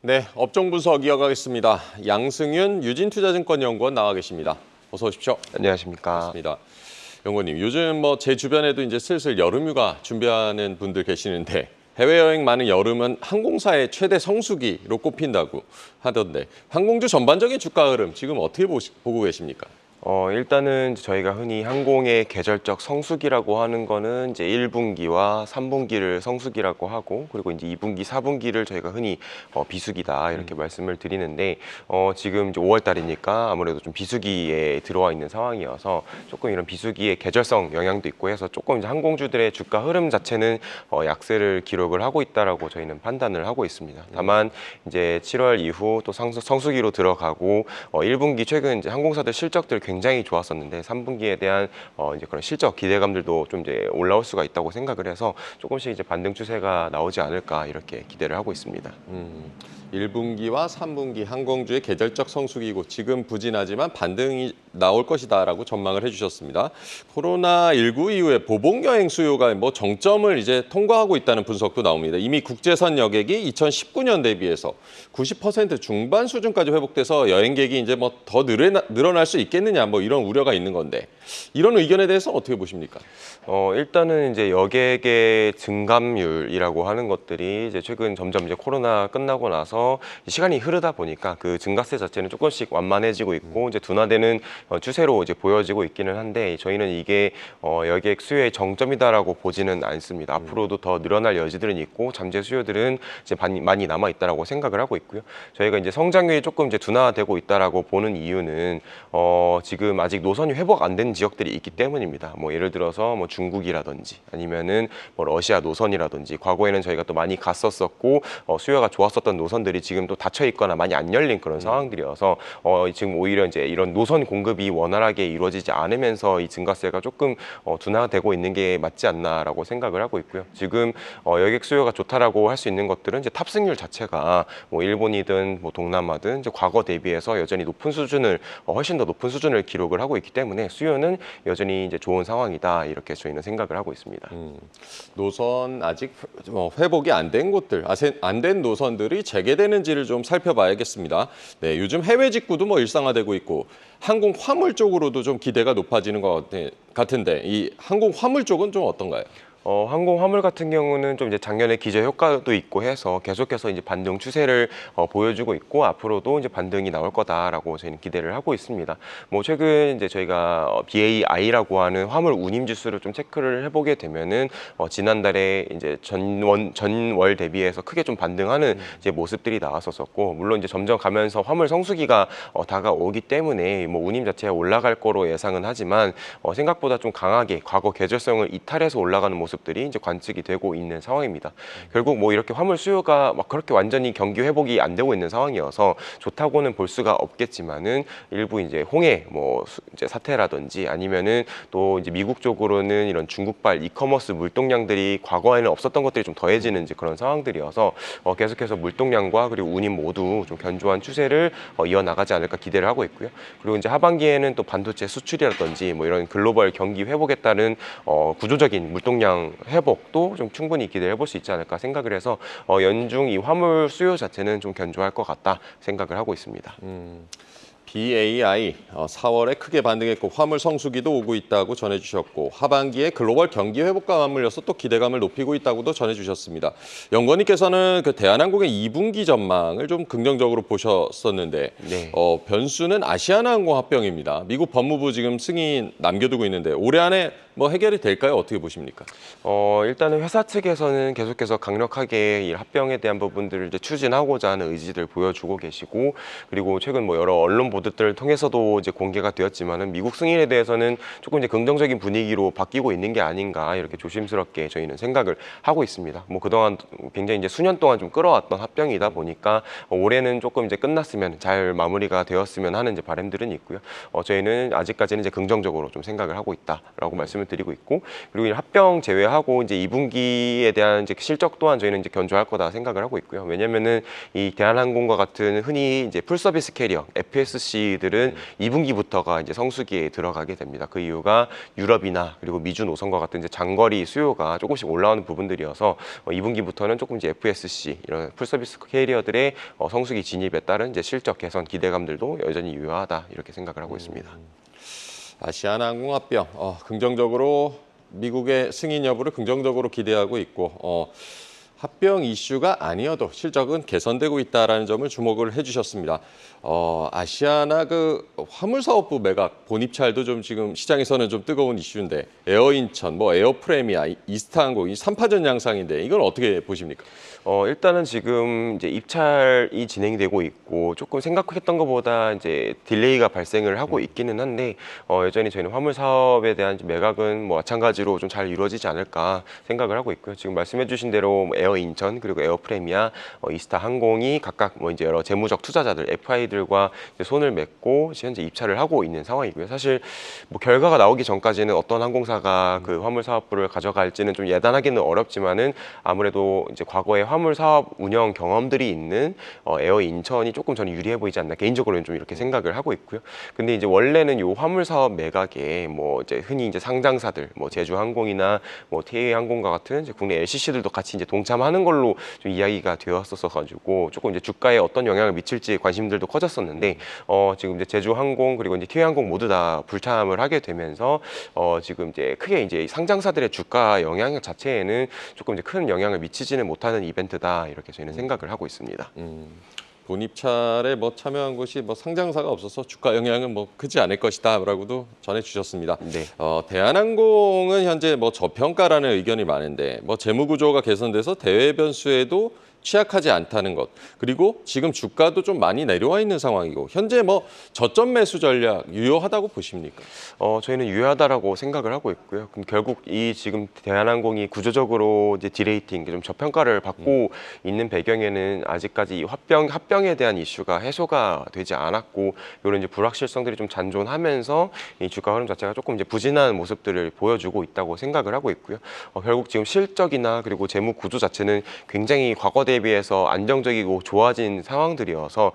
네, 업종 분석 이어가겠습니다. 양승윤 유진투자증권연구원 나와 계십니다. 어서 오십시오. 안녕하십니까. 반갑습니다. 연구원님, 요즘 제 주변에도 이제 슬슬 여름휴가 준비하는 분들 계시는데 해외여행 많은 여름은 항공사의 최대 성수기로 꼽힌다고 하던데 항공주 전반적인 주가 흐름 지금 어떻게 보고 계십니까? 일단은 저희가 흔히 항공의 계절적 성수기라고 하는 거는 이제 1분기와 3분기를 성수기라고 하고, 그리고 이제 2분기, 4분기를 저희가 흔히 비수기다 이렇게 말씀을 드리는데, 지금 이제 5월 달이니까 아무래도 좀 비수기에 들어와 있는 상황이어서 조금 이런 비수기의 계절성 영향도 있고 해서 조금 이제 항공주들의 주가 흐름 자체는 약세를 기록을 하고 있다라고 저희는 판단을 하고 있습니다. 다만 이제 7월 이후 또 성수기로 들어가고 1분기 최근 이제 항공사들 실적들 굉장히 좋았었는데 3분기에 대한 이제 그런 실적 기대감들도 좀 이제 올라올 수가 있다고 생각을 해서 조금씩 이제 반등 추세가 나오지 않을까 이렇게 기대를 하고 있습니다. 1분기와 3분기 항공주의 계절적 성수기고 지금 부진하지만 반등이 나올 것이다라고 전망을 해주셨습니다. 코로나19 이후에 보복 여행 수요가 정점을 이제 통과하고 있다는 분석도 나옵니다. 이미 국제선 여객이 2019년 대비해서 90% 중반 수준까지 회복돼서 여행객이 이제 더 늘어날 수 있겠느냐 이런 우려가 있는 건데 이런 의견에 대해서 어떻게 보십니까? 일단은 이제 여객의 증감률이라고 하는 것들이 이제 최근 점점 이제 코로나 끝나고 나서 시간이 흐르다 보니까 그 증가세 자체는 조금씩 완만해지고 있고 이제 둔화되는 추세로 이제 보여지고 있기는 한데 저희는 이게 여객 수요의 정점이다라고 보지는 않습니다. 앞으로도 더 늘어날 여지들은 있고 잠재 수요들은 이제 많이 남아 있다라고 생각을 하고 있고요. 저희가 이제 성장률이 조금 이제 둔화되고 있다라고 보는 이유는 지금 아직 노선이 회복 안 된 지역들이 있기 때문입니다. 예를 들어서 중국이라든지 아니면은 러시아 노선이라든지 과거에는 저희가 또 많이 갔었었고 수요가 좋았었던 노선들이 지금 또 닫혀 있거나 많이 안 열린 그런 상황들이어서 지금 오히려 이제 이런 노선 공급이 원활하게 이루어지지 않으면서 이 증가세가 조금 둔화되고 있는 게 맞지 않나라고 생각을 하고 있고요. 지금 여객 수요가 좋다라고 할 수 있는 것들은 이제 탑승률 자체가 일본이든 동남아든 이제 과거 대비해서 여전히 높은 수준을 훨씬 더 높은 수준을 기록을 하고 있기 때문에 수요는 여전히 이제 좋은 상황이다 이렇게 저희는 생각을 하고 있습니다. 노선 아직 회복이 안 된 곳들, 안 된 노선들이 재개되는지를 좀 살펴봐야겠습니다. 네, 요즘 해외 직구도 일상화되고 있고 항공 화물 쪽으로도 좀 기대가 높아지는 것 같은데 이 항공 화물 쪽은 좀 어떤가요? 항공 화물 같은 경우는 좀 이제 작년에 기저 효과도 있고 해서 계속해서 이제 반등 추세를 보여주고 있고 앞으로도 이제 반등이 나올 거다라고 저희는 기대를 하고 있습니다. 최근 이제 저희가 BAI라고 하는 화물 운임 지수를 좀 체크를 해보게 되면은 지난달에 이제 전월 대비해서 크게 좀 반등하는 이제 모습들이 나왔었고 물론 이제 점점 가면서 화물 성수기가 다가오기 때문에 운임 자체가 올라갈 거로 예상은 하지만 생각보다 좀 강하게 과거 계절성을 이탈해서 올라가는 모습 들이 이제 관측이 되고 있는 상황입니다. 결국 이렇게 화물 수요가 그렇게 완전히 경기 회복이 안 되고 있는 상황이어서 좋다고는 볼 수가 없겠지만은 일부 이제 홍해 이제 사태라든지 아니면은 또 이제 미국 쪽으로는 이런 중국발 이커머스 물동량들이 과거에는 없었던 것들이 좀 더해지는 이제 그런 상황들이어서 계속해서 물동량과 그리고 운임 모두 좀 견조한 추세를 이어나가지 않을까 기대를 하고 있고요. 그리고 이제 하반기에는 또 반도체 수출이라든지 이런 글로벌 경기 회복에 따른 구조적인 물동량 회복도 좀 충분히 기대해 볼 수 있지 않을까 생각을 해서 연중 이 화물 수요 자체는 좀 견조할 것 같다 생각을 하고 있습니다. BAI 4월에 크게 반등했고 화물 성수기도 오고 있다고 전해주셨고 하반기에 글로벌 경기 회복과 맞물려서 또 기대감을 높이고 있다고도 전해주셨습니다. 연구원님께서는 그 대한항공의 2분기 전망을 좀 긍정적으로 보셨었는데 네. 변수는 아시아나항공 합병입니다. 미국 법무부 지금 승인 남겨두고 있는데 올해 안에 해결이 될까요? 어떻게 보십니까? 일단은 회사 측에서는 계속해서 강력하게 이 합병에 대한 부분들을 이제 추진하고자 하는 의지를 보여주고 계시고 그리고 최근 여러 언론 보도들을 통해서도 이제 공개가 되었지만은 미국 승인에 대해서는 조금 이제 긍정적인 분위기로 바뀌고 있는 게 아닌가 이렇게 조심스럽게 저희는 생각을 하고 있습니다. 그동안 굉장히 이제 수년 동안 좀 끌어왔던 합병이다 보니까 올해는 조금 이제 끝났으면 잘 마무리가 되었으면 하는 이제 바람들은 있고요. 저희는 아직까지는 이제 긍정적으로 좀 생각을 하고 있다라고 말씀을 말씀을 드리고 있고, 그리고 합병 제외하고 이제 2분기에 대한 이제 실적 또한 저희는 이제 견조할 거다 생각을 하고 있고요. 왜냐면은 이 대한항공과 같은 흔히 이제 풀서비스 캐리어 FSC들은 2분기부터가 이제 성수기에 들어가게 됩니다. 그 이유가 유럽이나 그리고 미주 노선과 같은 이제 장거리 수요가 조금씩 올라오는 부분들이어서 2분기부터는 조금 이제 FSC 이런 풀서비스 캐리어들의 성수기 진입에 따른 이제 실적 개선 기대감들도 여전히 유효하다 이렇게 생각을 하고 있습니다. 아시아나항공 합병 긍정적으로 미국의 승인 여부를 긍정적으로 기대하고 있고 합병 이슈가 아니어도 실적은 개선되고 있다라는 점을 주목을 해주셨습니다. 아시아나 그 화물사업부 매각 본입찰도 좀 지금 시장에서는 좀 뜨거운 이슈인데 에어인천, 뭐 에어프레미아, 이스타항공 이 3파전 양상인데 이건 어떻게 보십니까? 일단은 지금 이제 입찰이 진행되고 있고 조금 생각했던 것보다 이제 딜레이가 발생을 하고 있기는 한데 여전히 저희는 화물 사업에 대한 매각은 뭐 마찬가지로 좀 잘 이루어지지 않을까 생각을 하고 있고요. 지금 말씀해주신 대로 에어 인천 그리고 에어 프레미아, 이스타 항공이 각각 뭐 이제 여러 재무적 투자자들 FI들과 손을 맺고 현재 입찰을 하고 있는 상황이고요. 사실 뭐 결과가 나오기 전까지는 어떤 항공사가 그 화물 사업부를 가져갈지는 좀 예단하기는 어렵지만은 아무래도 이제 과거에 화물 사업 운영 경험들이 있는 에어 인천이 조금 저는 유리해 보이지 않나 개인적으로는 좀 이렇게 생각을 하고 있고요. 근데 이제 원래는 요 화물 사업 매각에 뭐 이제 흔히 이제 상장사들 뭐 제주항공이나 뭐 TA항공과 같은 이제 국내 LCC들도 같이 이제 동참하는 걸로 좀 이야기가 되었었어 가지고 조금 이제 주가에 어떤 영향을 미칠지 관심들도 커졌었는데 지금 이제 제주항공 그리고 이제 TA항공 모두 다 불참을 하게 되면서 지금 이제 크게 이제 상장사들의 주가 영향 자체에는 조금 이제 큰 영향을 미치지는 못하는 이벤트다 이렇게 저희는 생각을 하고 있습니다. 본입찰에 뭐 참여한 곳이 뭐 상장사가 없어서 주가 영향은 뭐 크지 않을 것이다라고도 전해주셨습니다. 네. 대한항공은 현재 뭐 저평가라는 의견이 많은데 뭐 재무 구조가 개선돼서 대외 변수에도 취약하지 않다는 것 그리고 지금 주가도 좀 많이 내려와 있는 상황이고 현재 뭐 저점 매수 전략 유효하다고 보십니까? 저희는 유효하다라고 생각을 하고 있고요. 그럼 결국 이 지금 대한항공이 구조적으로 이제 디레이팅, 좀 저평가를 받고 있는 배경에는 아직까지 이 합병에 대한 이슈가 해소가 되지 않았고 이런 이제 불확실성들이 좀 잔존하면서 이 주가 흐름 자체가 조금 이제 부진한 모습들을 보여주고 있다고 생각을 하고 있고요. 결국 지금 실적이나 그리고 재무 구조 자체는 굉장히 과거 대비해서 안정적이고 좋아진 상황들이어서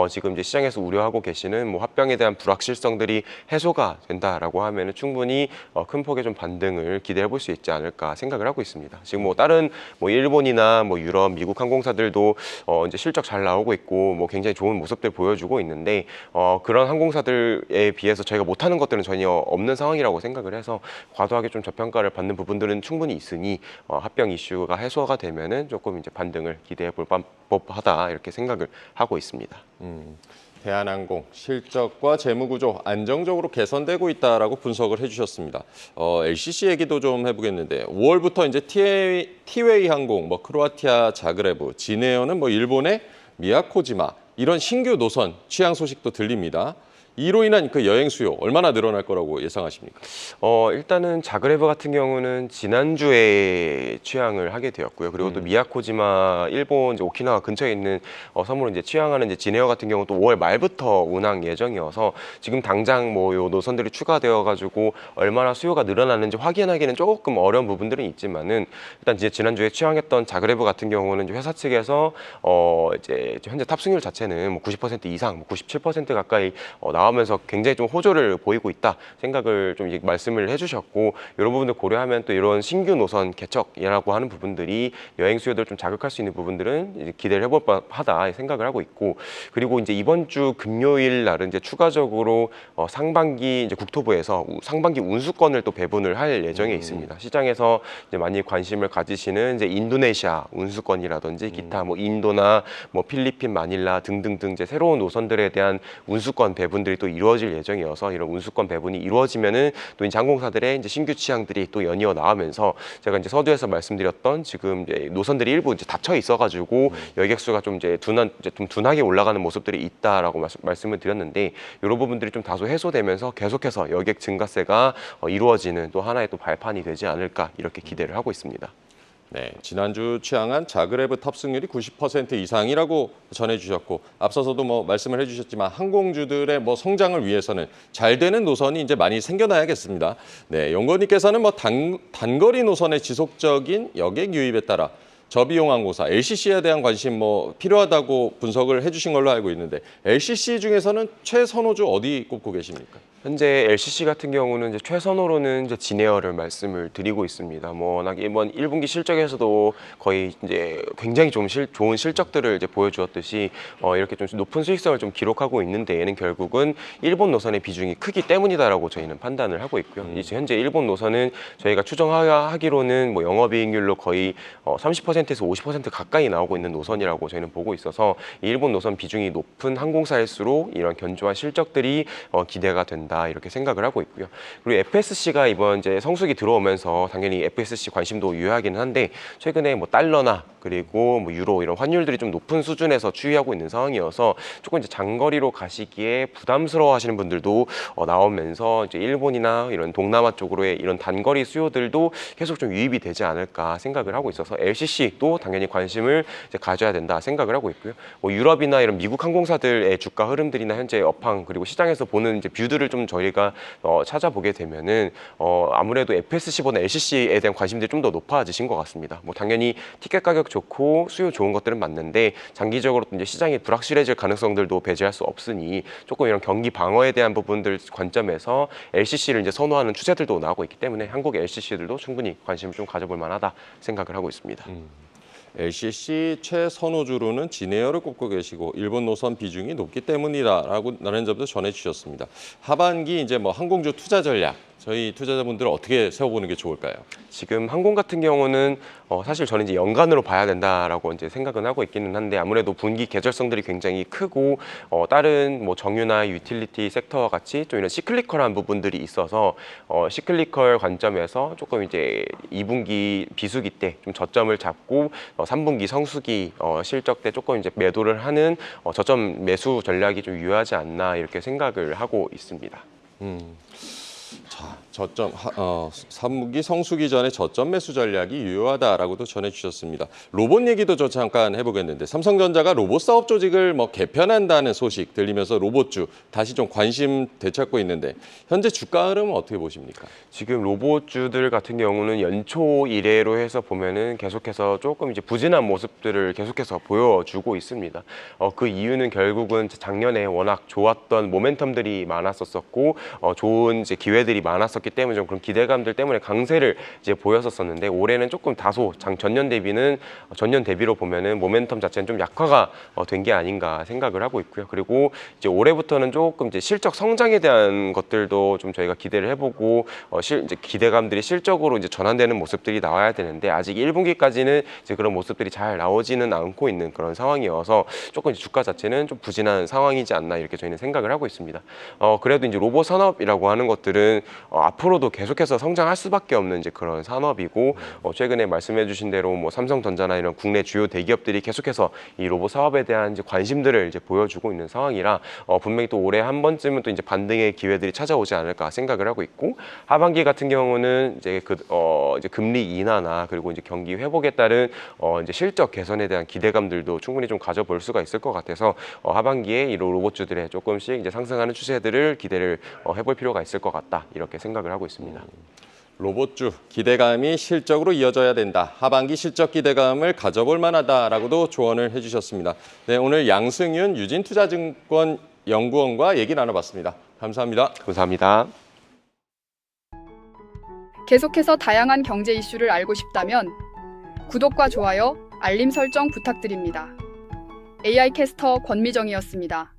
지금 이제 시장에서 우려하고 계시는 뭐 합병에 대한 불확실성들이 해소가 된다라고 하면은 충분히 큰 폭의 좀 반등을 기대해 볼 수 있지 않을까 생각을 하고 있습니다. 지금 뭐 다른 뭐 일본이나 뭐 유럽, 미국 항공사들도 이제 실적 잘 나오고 있고 뭐 굉장히 좋은 모습들 보여주고 있는데 그런 항공사들에 비해서 저희가 못하는 것들은 전혀 없는 상황이라고 생각을 해서 과도하게 좀 저평가를 받는 부분들은 충분히 있으니 합병 이슈가 해소가 되면은 조금 이제 반등을 기대해 볼 법하다 이렇게 생각을 하고 있습니다. 대한항공 실적과 재무구조 안정적으로 개선되고 있다라고 분석을 해주셨습니다. LCC 얘기도 좀 해보겠는데 5월부터 이제 티웨이 항공, 뭐 크로아티아 자그레브, 진에어는 뭐 일본의 미야코지마 이런 신규 노선 취항 소식도 들립니다. 이로 인한 그 여행 수요 얼마나 늘어날 거라고 예상하십니까? 일단은 자그레브 같은 경우는 지난주에 취항을 하게 되었고요. 그리고 또 미야코지마 일본 이제 오키나와 근처에 있는 섬으로 이제 취항하는 이제 진에어 같은 경우 또 5월 말부터 운항 예정이어서 지금 당장 뭐 요 노선들이 추가되어 가지고 얼마나 수요가 늘어나는지 확인하기는 조금 어려운 부분들은 있지만은 일단 이제 지난주에 취항했던 자그레브 같은 경우는 이제 회사 측에서 이제 현재 탑승률 자체는 뭐 90% 이상, 뭐 97% 가까이 나오면서 굉장히 좀 호조를 보이고 있다 생각을 좀 말씀을 해주셨고 이런 부분들 고려하면 또 이런 신규 노선 개척이라고 하는 부분들이 여행 수요를 좀 자극할 수 있는 부분들은 이제 기대를 해볼 만하다 생각을 하고 있고 그리고 이제 이번 주 금요일 날은 이제 추가적으로 상반기 이제 국토부에서 상반기 운수권을 또 배분을 할 예정에 있습니다. 시장에서 이제 많이 관심을 가지시는 이제 인도네시아 운수권이라든지 기타 뭐 인도나 뭐 필리핀 마닐라 등등등 이제 새로운 노선들에 대한 운수권 배분들이 또 이루어질 예정이어서 이런 운수권 배분이 이루어지면은 또 이제 항공사들의 이제 신규 취항들이 또 연이어 나오면서 제가 이제 서두에서 말씀드렸던 지금 이제 노선들이 일부 이제 닫혀 있어가지고 여객수가 좀 이제 좀 둔하게 올라가는 모습들이 있다라고 말씀을 드렸는데 이런 부분들이 좀 다소 해소되면서 계속해서 여객 증가세가 이루어지는 또 하나의 또 발판이 되지 않을까 이렇게 기대를 하고 있습니다. 네, 지난주 취항한 자그레브 탑승률이 90% 이상이라고 전해주셨고 앞서서도 뭐 말씀을 해주셨지만 항공주들의 뭐 성장을 위해서는 잘 되는 노선이 이제 많이 생겨나야겠습니다. 네, 연구원님께서는 뭐 단거리 노선의 지속적인 여객 유입에 따라 저비용 항공사 LCC에 대한 관심 뭐 필요하다고 분석을 해주신 걸로 알고 있는데 LCC 중에서는 최선호주 어디 꼽고 계십니까? 현재 LCC 같은 경우는 이제 최선호로는 이제 진에어를 말씀을 드리고 있습니다. 뭐 워낙 이번 1분기 실적에서도 거의 이제 굉장히 좋은 실적들을 이제 보여주었듯이 이렇게 좀 높은 수익성을 좀 기록하고 있는데 얘는 결국은 일본 노선의 비중이 크기 때문이다라고 저희는 판단을 하고 있고요. 이제 현재 일본 노선은 저희가 추정하기로는 뭐 영업이익률로 거의 30%에서 50% 가까이 나오고 있는 노선이라고 저희는 보고 있어서 이 일본 노선 비중이 높은 항공사일수록 이런 견조한 실적들이 기대가 된다. 이렇게 생각을 하고 있고요. 그리고 FSC가 이번 이제 성수기 들어오면서 당연히 FSC 관심도 유효하기는 한데 최근에 뭐 달러나 그리고 뭐 유로 이런 환율들이 좀 높은 수준에서 추이하고 있는 상황이어서 조금 이제 장거리로 가시기에 부담스러워하시는 분들도 나오면서 이제 일본이나 이런 동남아 쪽으로의 이런 단거리 수요들도 계속 좀 유입이 되지 않을까 생각을 하고 있어서 LCC도 당연히 관심을 이제 가져야 된다 생각을 하고 있고요. 뭐 유럽이나 이런 미국 항공사들의 주가 흐름들이나 현재 업황 그리고 시장에서 보는 이제 뷰들을 좀 저희가 찾아보게 되면은 아무래도 FSC보다 LCC에 대한 관심들이 좀 더 높아지신 것 같습니다. 뭐 당연히 티켓 가격 좋고 수요 좋은 것들은 맞는데 장기적으로 이제 시장이 불확실해질 가능성들도 배제할 수 없으니 조금 이런 경기 방어에 대한 부분들 관점에서 LCC를 이제 선호하는 추세들도 나오고 있기 때문에 한국 LCC들도 충분히 관심을 좀 가져볼 만하다 생각을 하고 있습니다. LCC 최선호주로는 진에어를 꼽고 계시고 일본 노선 비중이 높기 때문이다라는 점도 전해주셨습니다. 하반기 이제 뭐 항공주 투자 전략 저희 투자자분들은 어떻게 세워보는 게 좋을까요? 지금 항공 같은 경우는 사실 저는 이제 연간으로 봐야 된다라고 이제 생각은 하고 있기는 한데 아무래도 분기 계절성들이 굉장히 크고 다른 뭐 정유나 유틸리티 섹터와 같이 좀 이런 시클리컬한 부분들이 있어서 시클리컬 관점에서 조금 이제 2분기 비수기 때 좀 저점을 잡고 3분기 성수기 실적 때 조금 이제 매도를 하는 저점 매수 전략이 좀 유효하지 않나 이렇게 생각을 하고 있습니다. 자, 3분기 성수기 전에 저점 매수 전략이 유효하다라고도 전해주셨습니다. 로봇 얘기도 저 잠깐 해보겠는데 삼성전자가 로봇 사업 조직을 뭐 개편한다는 소식 들리면서 로봇주 다시 좀 관심 되찾고 있는데 현재 주가 흐름은 어떻게 보십니까? 지금 로봇주들 같은 경우는 연초 이래로 해서 보면은 계속해서 조금 이제 부진한 모습들을 계속해서 보여주고 있습니다. 그 이유는 결국은 작년에 워낙 좋았던 모멘텀들이 많았었고 좋은 이제 기회들이 많았었기 때문에 좀 그런 기대감들 때문에 강세를 이제 보였었는데 올해는 조금 다소 전년 대비로 보면은 모멘텀 자체는 좀 약화가 된 게 아닌가 생각을 하고 있고요. 그리고 이제 올해부터는 조금 이제 실적 성장에 대한 것들도 좀 저희가 기대를 해보고 이제 기대감들이 실적으로 이제 전환되는 모습들이 나와야 되는데 아직 1분기까지는 이제 그런 모습들이 잘 나오지는 않고 있는 그런 상황이어서 조금 이제 주가 자체는 좀 부진한 상황이지 않나 이렇게 저희는 생각을 하고 있습니다. 그래도 이제 로봇 산업이라고 하는 것들은 앞으로도 계속해서 성장할 수밖에 없는 이제 그런 산업이고 최근에 말씀해주신 대로 뭐 삼성전자나 이런 국내 주요 대기업들이 계속해서 이 로봇 사업에 대한 이제 관심들을 이제 보여주고 있는 상황이라 분명히 또 올해 한 번쯤은 또 이제 반등의 기회들이 찾아오지 않을까 생각을 하고 있고 하반기 같은 경우는 이제 이제 금리 인하나 그리고 이제 경기 회복에 따른 이제 실적 개선에 대한 기대감들도 충분히 좀 가져볼 수가 있을 것 같아서 하반기에 이 로봇주들의 조금씩 이제 상승하는 추세들을 기대를 해볼 필요가 있을 것 같다 이렇게 생각을 하고 있습니다. 로봇주 기대감이 실적으로 이어져야 된다. 하반기 실적 기대감을 가져볼 만하다라고도 조언을 해주셨습니다. 네, 오늘 양승윤 유진투자증권 연구원과 얘기 나눠봤습니다. 감사합니다. 감사합니다. 계속해서 다양한 경제 이슈를 알고 싶다면 구독과 좋아요, 알림 설정 부탁드립니다. AI 캐스터 권미정이었습니다.